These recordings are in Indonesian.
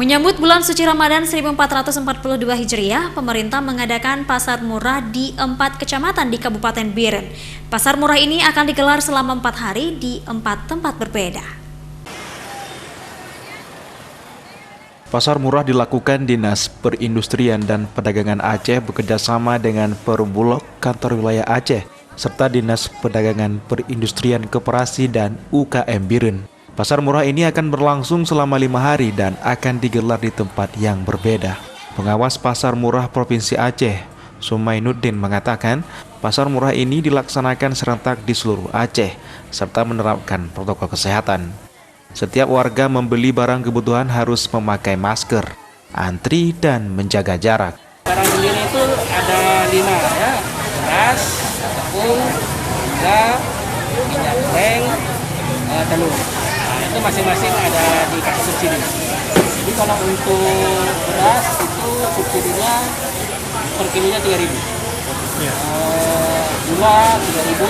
Menyambut bulan suci Ramadan 1442 Hijriah, pemerintah mengadakan pasar murah di 4 kecamatan di Kabupaten Biren. Pasar murah ini akan digelar selama 4 hari di 4 tempat berbeda. Pasar murah dilakukan Dinas Perindustrian dan Perdagangan Aceh bekerjasama dengan Perumbulok Kantor Wilayah Aceh serta Dinas Perdagangan Perindustrian Koperasi dan UKM Biren. Pasar murah ini akan berlangsung selama 5 hari dan akan digelar di tempat yang berbeda. Pengawas Pasar Murah Provinsi Aceh, Sumainuddin, mengatakan pasar murah ini dilaksanakan serentak di seluruh Aceh serta menerapkan protokol kesehatan. Setiap warga membeli barang kebutuhan harus memakai masker, antri, dan menjaga jarak. Barang sendiri itu ada 5 ya, beras, tepung, gula, minyak goreng, telur. Itu masing-masing ada dikasih subsidi. Jadi kalau untuk beras itu subsidinya per kilonya 3.000. Ya. Gula 3.000,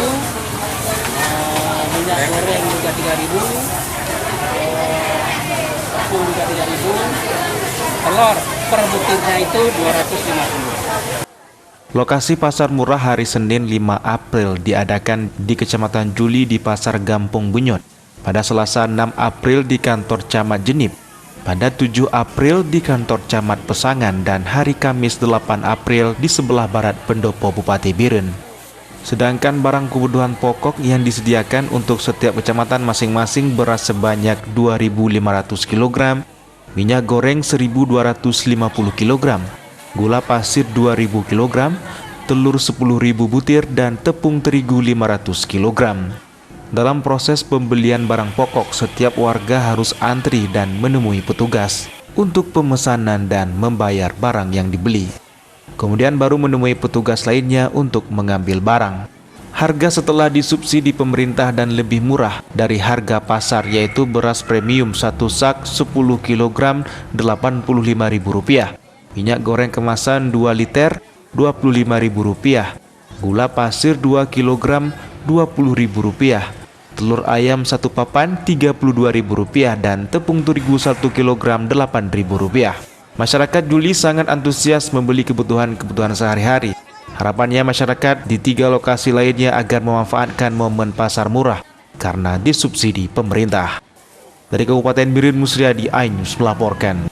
minyak goreng juga 3.000, tepung juga 3.000, telur per butirnya itu 250. Lokasi pasar murah hari Senin 5 April diadakan di Kecamatan Juli di Pasar Gampung Bunyod. Pada Selasa 6 April di kantor Camat Jenip, pada 7 April di kantor Camat Pesangan, dan hari Kamis 8 April di sebelah barat pendopo Bupati Biren. Sedangkan barang kebutuhan pokok yang disediakan untuk setiap kecamatan masing-masing beras sebanyak 2.500 kg, minyak goreng 1.250 kg, gula pasir 2.000 kg, telur 10.000 butir, dan tepung terigu 500 kg. Dalam proses pembelian barang pokok, setiap warga harus antri dan menemui petugas untuk pemesanan dan membayar barang yang dibeli. Kemudian baru menemui petugas lainnya untuk mengambil barang. Harga setelah disubsidi pemerintah dan lebih murah dari harga pasar, yaitu beras premium 1 sak 10 kg Rp85.000, minyak goreng kemasan 2 liter Rp25.000, gula pasir 2 kg Rp20.000, telur ayam 1 papan Rp32.000, dan tepung terigu 1 kg Rp8.000. Masyarakat Juli sangat antusias membeli kebutuhan sehari-hari. Harapannya masyarakat di 3 lokasi lainnya agar memanfaatkan momen pasar murah karena disubsidi pemerintah. Dari Kabupaten Biren, Musriadi, iNews melaporkan.